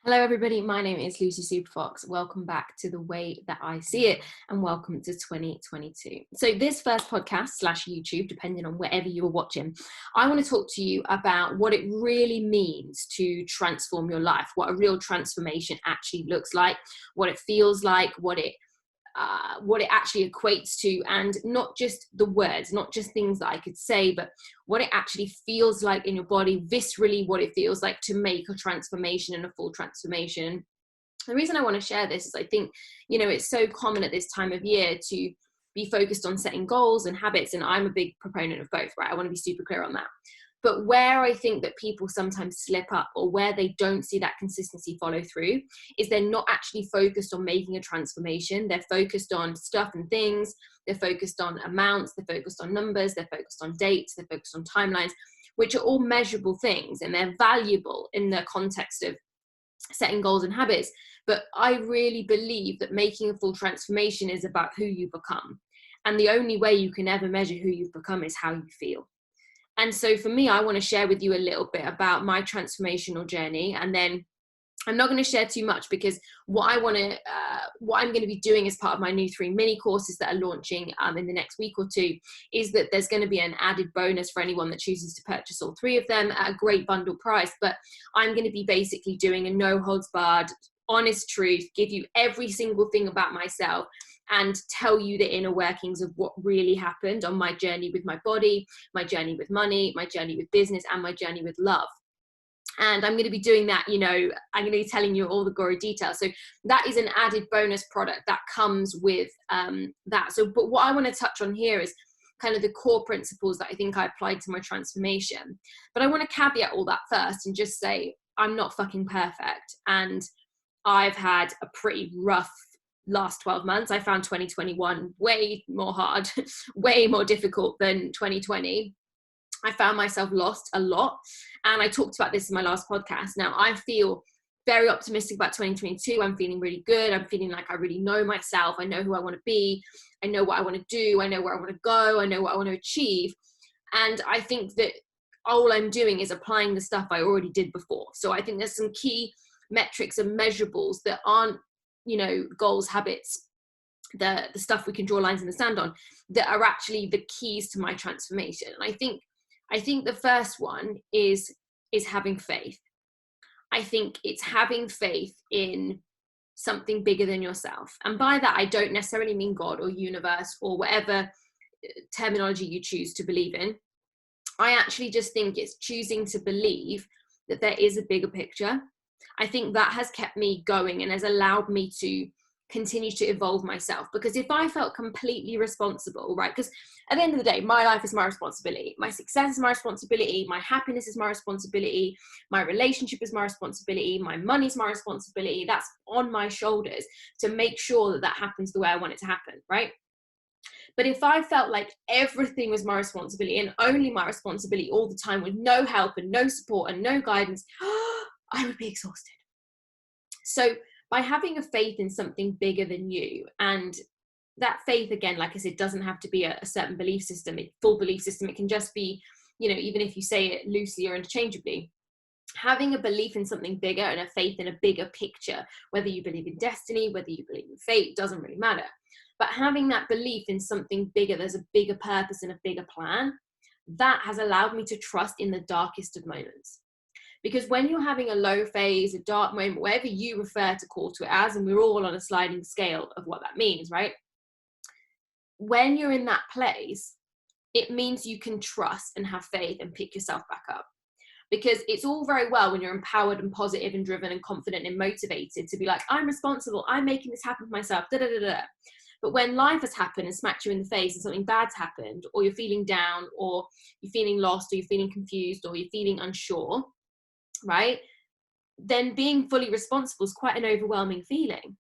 Hello everybody, my name is Lucy Superfox. Welcome back to The Way That I See It and welcome to 2022. So this first podcast / YouTube, depending on wherever you are watching, I want to talk to you about what it really means to transform your life, what a real transformation actually looks like, what it feels like, what it actually equates to, and not just the words, not just things that I could say, but what it actually feels like in your body, viscerally, what it feels like to make a transformation and a full transformation. The reason I want to share this is I think, it's so common at this time of year to be focused on setting goals and habits, and I'm a big proponent of both, right? I want to be super clear on that. But where I think that people sometimes slip up, or where they don't see that consistency follow through, is they're not actually focused on making a transformation. They're focused on stuff and things. They're focused on amounts. They're focused on numbers. They're focused on dates. They're focused on timelines, which are all measurable things, and they're valuable in the context of setting goals and habits. But I really believe that making a full transformation is about who you become. And the only way you can ever measure who you've become is how you feel. And so for me, I want to share with you a little bit about my transformational journey. And then I'm not going to share too much, because what I'm going to be doing as part of my new 3 mini courses that are launching in the next week or two is that there's going to be an added bonus for anyone that chooses to purchase all 3 of them at a great bundle price. But I'm going to be basically doing a no holds barred, honest truth, give you every single thing about myself and tell you the inner workings of what really happened on my journey with my body, my journey with money, my journey with business, and my journey with love. And I'm going to be doing that, I'm going to be telling you all the gory details. So that is an added bonus product that comes with that. So, but what I want to touch on here is kind of the core principles that I think I applied to my transformation. But I want to caveat all that first and just say, I'm not fucking perfect. And I've had a pretty rough last 12 months. I found 2021 way more hard, way more difficult than 2020. I found myself lost a lot. And I talked about this in my last podcast. Now I feel very optimistic about 2022. I'm feeling really good. I'm feeling like I really know myself. I know who I want to be. I know what I want to do. I know where I want to go. I know what I want to achieve. And I think that all I'm doing is applying the stuff I already did before. So I think there's some key metrics and measurables that aren't, goals, habits, the stuff we can draw lines in the sand on, that are actually the keys to my transformation. And I think the first one is having faith. I think it's having faith in something bigger than yourself. And by that, I don't necessarily mean God or universe or whatever terminology you choose to believe in. I actually just think it's choosing to believe that there is a bigger picture. I think that has kept me going and has allowed me to continue to evolve myself. Because if I felt completely responsible, right? Because at the end of the day, my life is my responsibility. My success is my responsibility. My happiness is my responsibility. My relationship is my responsibility. My money is my responsibility. That's on my shoulders to make sure that that happens the way I want it to happen, right? But if I felt like everything was my responsibility and only my responsibility all the time with no help and no support and no guidance, I would be exhausted. So by having a faith in something bigger than you, and that faith, again, like I said, doesn't have to be a certain belief system, a full belief system. It can just be, even if you say it loosely or interchangeably, having a belief in something bigger and a faith in a bigger picture, whether you believe in destiny, whether you believe in fate, doesn't really matter. But having that belief in something bigger, there's a bigger purpose and a bigger plan, that has allowed me to trust in the darkest of moments. Because when you're having a low phase, a dark moment, whatever you refer to call to it as, and we're all on a sliding scale of what that means, right? When you're in that place, it means you can trust and have faith and pick yourself back up. Because it's all very well when you're empowered and positive and driven and confident and motivated to be like, I'm responsible, I'm making this happen for myself, da da da da. But when life has happened and smacked you in the face and something bad's happened, or you're feeling down, or you're feeling lost, or you're feeling confused, or you're feeling unsure, right? Then being fully responsible is quite an overwhelming feeling.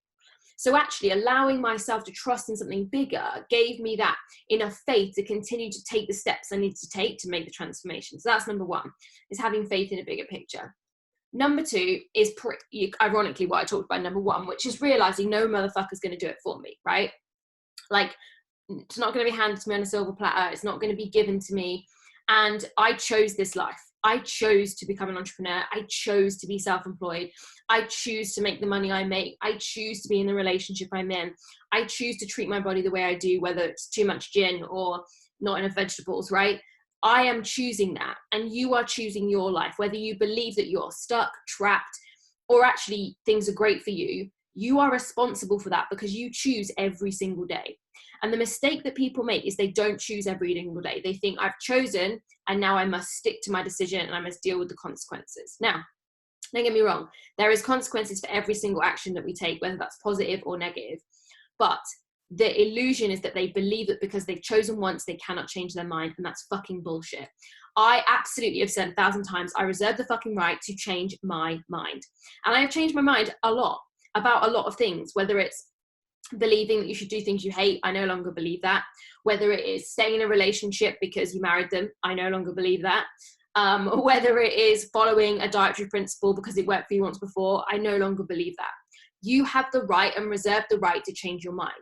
So actually allowing myself to trust in something bigger gave me that enough faith to continue to take the steps I needed to take to make the transformation. So that's number one, is having faith in a bigger picture. Number two is ironically what I talked about number one, which is realizing no motherfucker's going to do it for me, right? Like, it's not going to be handed to me on a silver platter. It's not going to be given to me. And I chose this life. I chose to become an entrepreneur. I chose to be self-employed. I choose to make the money I make. I choose to be in the relationship I'm in. I choose to treat my body the way I do, whether it's too much gin or not enough vegetables, right? I am choosing that, and you are choosing your life. Whether you believe that you're stuck, trapped, or actually things are great for you, you are responsible for that because you choose every single day. And the mistake that people make is they don't choose every single day. They think, I've chosen and now I must stick to my decision and I must deal with the consequences. Now, don't get me wrong, there is consequences for every single action that we take, whether that's positive or negative. But the illusion is that they believe that because they've chosen once, they cannot change their mind, and that's fucking bullshit. I absolutely have said 1,000 times, I reserve the fucking right to change my mind. And I have changed my mind a lot about a lot of things, whether it's believing that you should do things you hate, I no longer believe that. Whether it is staying in a relationship because you married them, I no longer believe that. Whether it is following a dietary principle because it worked for you once before, I no longer believe that. You have the right and reserve the right to change your mind.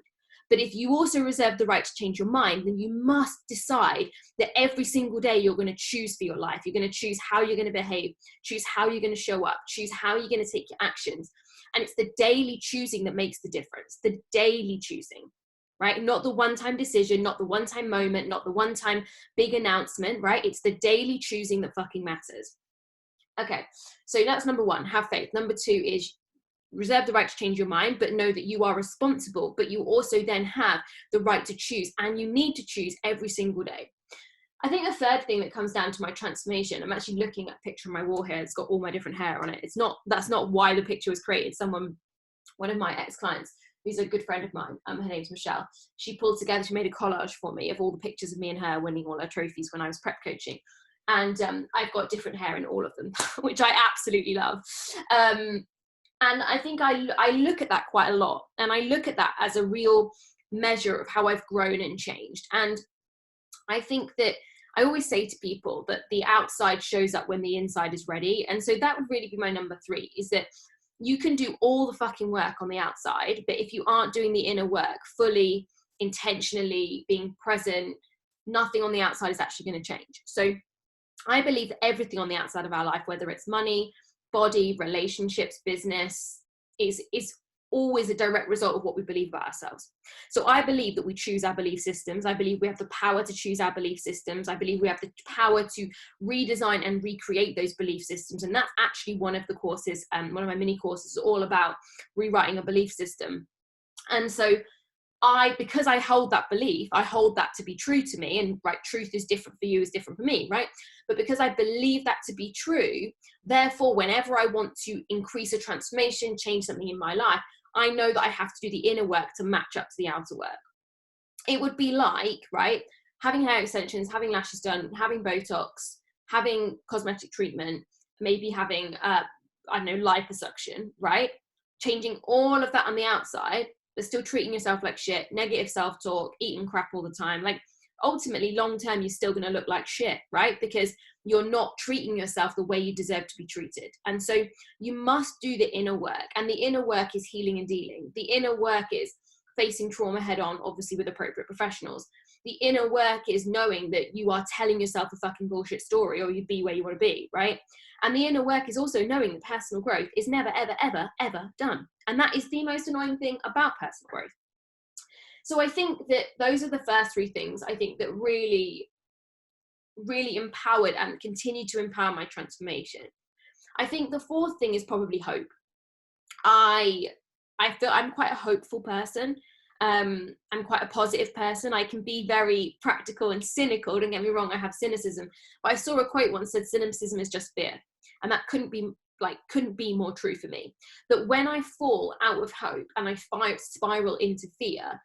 But if you also reserve the right to change your mind, then you must decide that every single day you're going to choose for your life. You're going to choose how you're going to behave, choose how you're going to show up, choose how you're going to take your actions. And it's the daily choosing that makes the difference, the daily choosing, right? Not the one-time decision, not the one-time moment, not the one-time big announcement, right? It's the daily choosing that fucking matters. Okay, so that's number one, have faith. Number two is reserve the right to change your mind, but know that you are responsible, but you also then have the right to choose, and you need to choose every single day. I think the third thing that comes down to my transformation, I'm actually looking at a picture on my wall here. It's got all my different hair on it. That's not why the picture was created. One of my ex-clients, who's a good friend of mine, her name's Michelle, she made a collage for me of all the pictures of me and her winning all her trophies when I was prep coaching. And I've got different hair in all of them, which I absolutely love. And I think I look at that quite a lot. And I look at that as a real measure of how I've grown and changed. And I think that I always say to people that the outside shows up when the inside is ready. And so that would really be my number three, is that you can do all the fucking work on the outside, but if you aren't doing the inner work fully, intentionally, being present, nothing on the outside is actually going to change. So I believe that everything on the outside of our life, whether it's money, body, relationships, business, is always a direct result of what we believe about ourselves. So I believe that we choose our belief systems. I believe we have the power to choose our belief systems. I believe we have the power to redesign and recreate those belief systems. And that's actually one of the courses, one of my mini courses is all about rewriting a belief system. And so because I hold that belief, I hold that to be true to me, and right, truth is different for you, is different for me, right? But because I believe that to be true, therefore, whenever I want to increase a transformation, change something in my life, I know that I have to do the inner work to match up to the outer work. It would be like, right, having hair extensions, having lashes done, having Botox, having cosmetic treatment, maybe having, liposuction, right? Changing all of that on the outside, but still treating yourself like shit, negative self-talk, eating crap all the time. Like, ultimately, long-term, you're still going to look like shit, right? Because you're not treating yourself the way you deserve to be treated. And so you must do the inner work. And the inner work is healing and dealing. The inner work is facing trauma head on, obviously with appropriate professionals. The inner work is knowing that you are telling yourself a fucking bullshit story, or you'd be where you want to be, right? And the inner work is also knowing that personal growth is never, ever, ever, ever done. And that is the most annoying thing about personal growth. So I think that those are the first three things I think that really, really empowered and continue to empower my transformation. I think the fourth thing is probably hope. I feel I'm quite a hopeful person. I'm quite a positive person. I can be very practical and cynical. Don't get me wrong, I have cynicism. But I saw a quote once said, cynicism is just fear. And that couldn't be more true for me. That when I fall out of hope and I spiral into fear,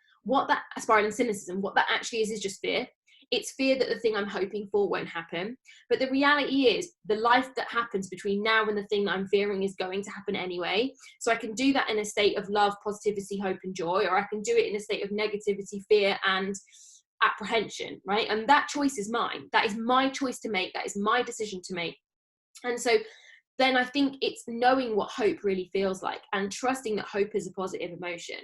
spiral in cynicism, what that actually is just fear. It's fear that the thing I'm hoping for won't happen. But the reality is the life that happens between now and the thing that I'm fearing is going to happen anyway. So I can do that in a state of love, positivity, hope, and joy, or I can do it in a state of negativity, fear, and apprehension, right? And that choice is mine. That is my choice to make. That is my decision to make. And so then I think it's knowing what hope really feels like and trusting that hope is a positive emotion.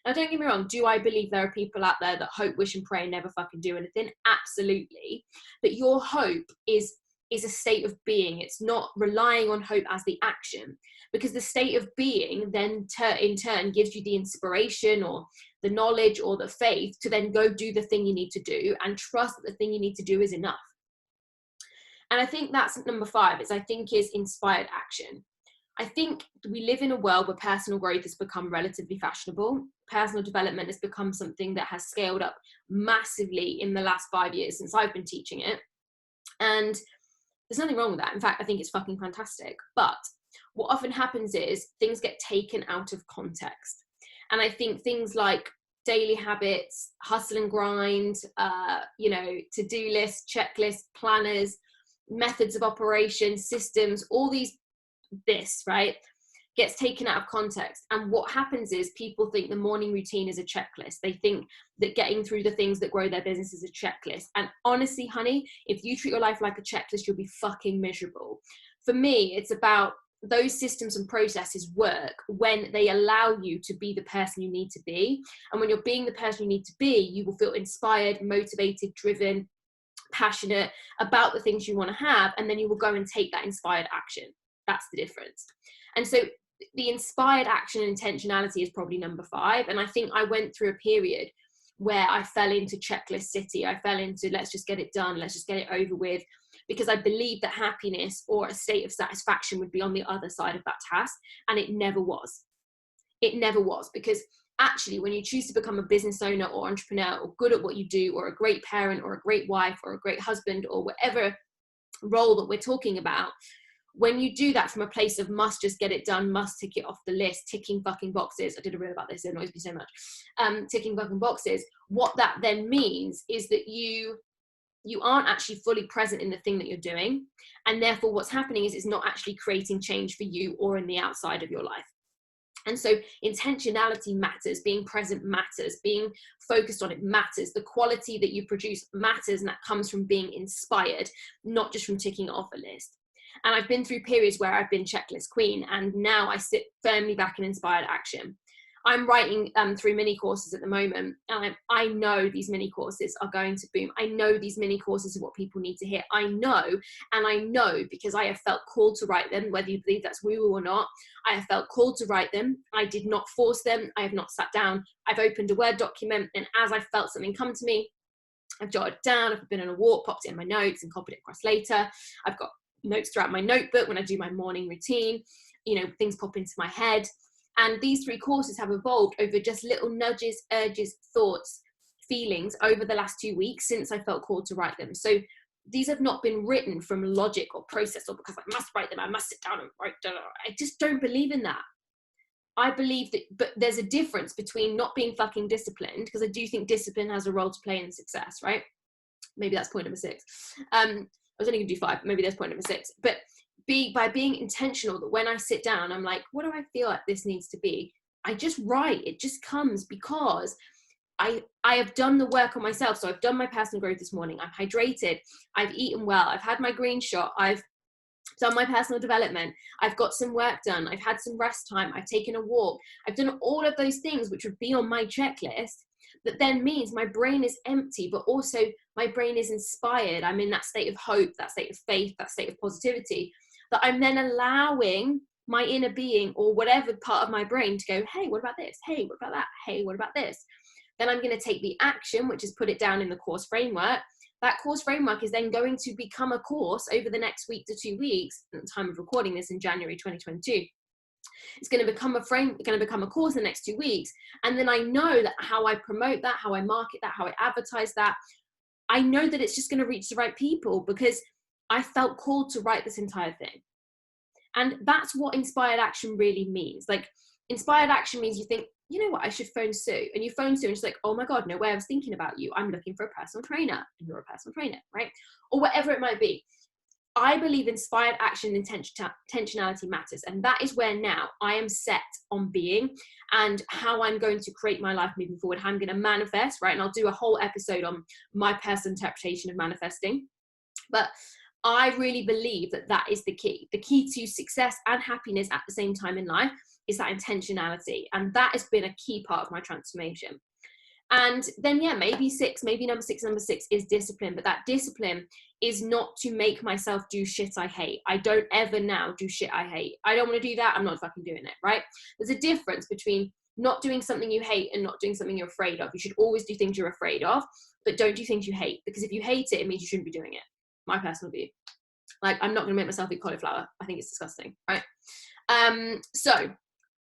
Now, don't get me wrong, do I believe there are people out there that hope, wish, and pray and never fucking do anything? Absolutely. But your hope is is a state of being. It's not relying on hope as the action, because the state of being then in turn gives you the inspiration or the knowledge or the faith to then go do the thing you need to do and trust that the thing you need to do is enough. And I think that's number 5, is inspired action. I think we live in a world where personal growth has become relatively fashionable. Personal development has become something that has scaled up massively in the last 5 years since I've been teaching it. And there's nothing wrong with that. In fact, I think it's fucking fantastic. But what often happens is things get taken out of context. And I think things like daily habits, hustle and grind, to-do lists, checklists, planners, methods of operation, systems, all this, right, gets taken out of context. And what happens is people think the morning routine is a checklist. They think that getting through the things that grow their business is a checklist. And honestly, honey, if you treat your life like a checklist, you'll be fucking miserable. For me, it's about those systems and processes work when they allow you to be the person you need to be. And when you're being the person you need to be, you will feel inspired, motivated, driven, passionate about the things you want to have. And then you will go and take that inspired action. That's the difference. And so the inspired action and intentionality is probably number 5. And I think I went through a period where I fell into checklist city. I fell into let's just get it done. Let's just get it over with, because I believed that happiness or a state of satisfaction would be on the other side of that task. And it never was. It never was, because actually when you choose to become a business owner or entrepreneur or good at what you do, or a great parent or a great wife or a great husband or whatever role that we're talking about, when you do that from a place of must just get it done, must tick it off the list, ticking fucking boxes. I did a reel about this, it annoys me so much. Ticking fucking boxes. What that then means is that you aren't actually fully present in the thing that you're doing. And therefore what's happening is it's not actually creating change for you or in the outside of your life. And so intentionality matters, being present matters, being focused on it matters, the quality that you produce matters, and that comes from being inspired, not just from ticking it off a list. And I've been through periods where I've been checklist queen, and now I sit firmly back in inspired action. I'm writing 3 mini courses at the moment, and I know these mini courses are going to boom. I know these mini courses are what people need to hear. I know because I have felt called to write them, whether you believe that's woo-woo or not. I have felt called to write them. I did not force them. I have not sat down. I've opened a Word document, and as I felt something come to me, I've jotted it down. I've been on a walk, popped it in my notes and copied it across later. I've got notes throughout my notebook when I do my morning routine. Things pop into my head. And these 3 courses have evolved over just little nudges, urges, thoughts, feelings over the last 2 weeks since I felt called to write them. So these have not been written from logic or process or because I must write them, I must sit down and write them. I just don't believe in that. I believe that, but there's a difference between not being fucking disciplined, because I do think discipline has a role to play in success, right? Maybe that's point number 6. I was only gonna do 5, maybe there's point number 6. But by being intentional, that when I sit down, I'm like, what do I feel like this needs to be? I just write, it just comes, because I have done the work on myself. So I've done my personal growth this morning. I'm hydrated. I've eaten well. I've had my green shot. I've done my personal development. I've got some work done. I've had some rest time. I've taken a walk. I've done all of those things which would be on my checklist. That then means my brain is empty, but also my brain is inspired. I'm in that state of hope, that state of faith, that state of positivity, that I'm then allowing my inner being or whatever part of my brain to go, hey, what about this? Hey, what about that? Hey, what about this? Then I'm going to take the action, which is put it down in the course framework. That course framework is then going to become a course over the next week to 2 weeks, at the time of recording this in January 2022. It's going to become a course in the next 2 weeks. And then I know that how I promote that, how I market that, how I advertise that, I know that it's just going to reach the right people, because I felt called to write this entire thing. And that's what inspired action really means. Like, inspired action means you think, you know what, I should phone Sue. And you phone Sue and she's like, oh my God, no way, I was thinking about you. I'm looking for a personal trainer. And you're a personal trainer, right? Or whatever it might be. I believe inspired action and intentionality matters. And that is where now I am set on being, and how I'm going to create my life moving forward, how I'm going to manifest, right? And I'll do a whole episode on my personal interpretation of manifesting. But I really believe that that is the key. The key to success and happiness at the same time in life is that intentionality. And that has been a key part of my transformation. And then, yeah, maybe number six is discipline, but that discipline is not to make myself do shit I hate. I don't ever now do shit I hate. I don't want to do that. I'm not fucking doing it, right? There's a difference between not doing something you hate and not doing something you're afraid of. You should always do things you're afraid of, but don't do things you hate, because if you hate it, it means you shouldn't be doing it. My personal view. Like, I'm not going to make myself eat cauliflower. I think it's disgusting, right? So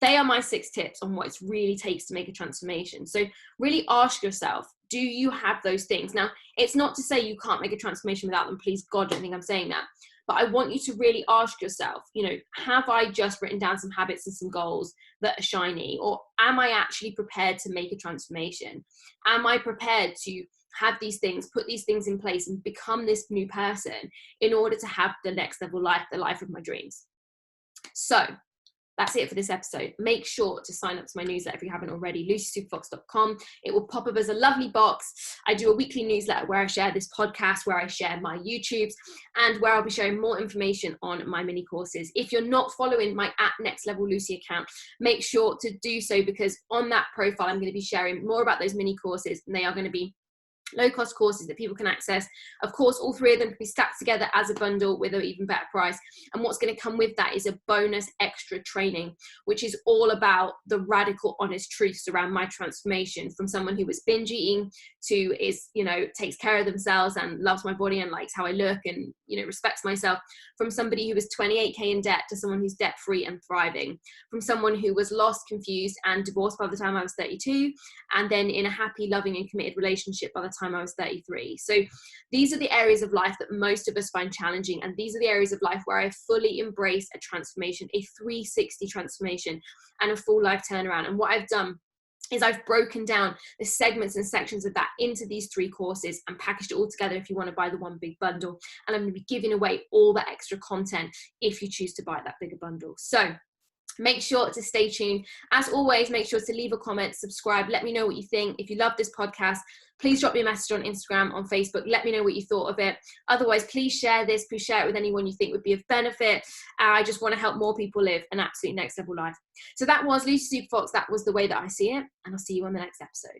they are my 6 tips on what it really takes to make a transformation. So really ask yourself, do you have those things? Now, it's not to say you can't make a transformation without them. Please, God, don't think I'm saying that. But I want you to really ask yourself, you know, have I just written down some habits and some goals that are shiny? Or am I actually prepared to make a transformation? Am I prepared to have these things, put these things in place and become this new person in order to have the next level life, the life of my dreams? So that's it for this episode. Make sure to sign up to my newsletter if you haven't already, lucysuperfox.com. It will pop up as a lovely box. I do a weekly newsletter where I share this podcast, where I share my YouTubes, and where I'll be sharing more information on my mini courses. If you're not following my @NextLevelLucy account, make sure to do so, because on that profile, I'm going to be sharing more about those mini courses, and they are going to be low-cost courses that people can access. Of course, all 3 of them can be stacked together as a bundle with an even better price. And what's going to come with that is a bonus extra training, which is all about the radical, honest truths around my transformation from someone who was binge eating to is, you know, takes care of themselves and loves my body and likes how I look and, you know, respects myself, from somebody who was 28K in debt to someone who's debt-free and thriving, from someone who was lost, confused, and divorced by the time I was 32, and then in a happy, loving, and committed relationship by the time I was 33. So these are the areas of life that most of us find challenging, and these are the areas of life where I fully embrace a transformation, a 360 transformation, and a full life turnaround. And what I've done is I've broken down the segments and sections of that into these 3 courses and packaged it all together if you want to buy the one big bundle. And I'm going to be giving away all that extra content if you choose to buy that bigger bundle. So make sure to stay tuned. As always, make sure to leave a comment, subscribe, let me know what you think. If you love this podcast, please drop me a message on Instagram, on Facebook. Let me know what you thought of it. Otherwise, please share this. Please share it with anyone you think would be of benefit. I just want to help more people live an absolute next level life. So that was Lucy Superfox. That was the way that I see it. And I'll see you on the next episode.